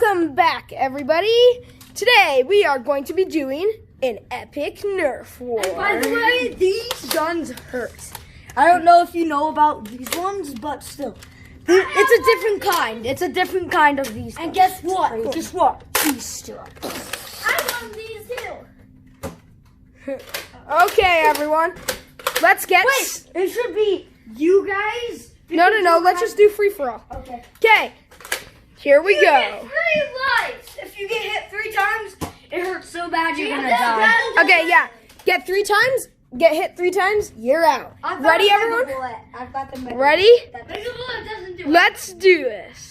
Welcome back, everybody. Today we are going to be doing an epic Nerf war. And by the way, these guns hurt. I don't know if you know about these ones, but still. It's a different kind. It's a different kind of these guns. And guess what? Guess what? These still. I want these too. Okay, everyone. Let's get... Wait, it should be you guys. No. Let's just do free-for-all. Okay. Okay. Here we You get go. 3 lives. If you get hit 3 times, it hurts so bad you're gonna that's die. bad. Okay, yeah. Get 3 times. Get hit 3 times. You're out. Ready, everyone? I've got the mega Ready? Mega bullet doesn't do it. Let's do this.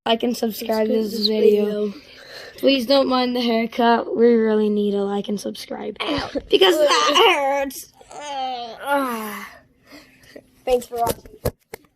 Like and subscribe to this video. Please don't mind the haircut. We really need a like and subscribe. Because that hurts. Thanks for watching.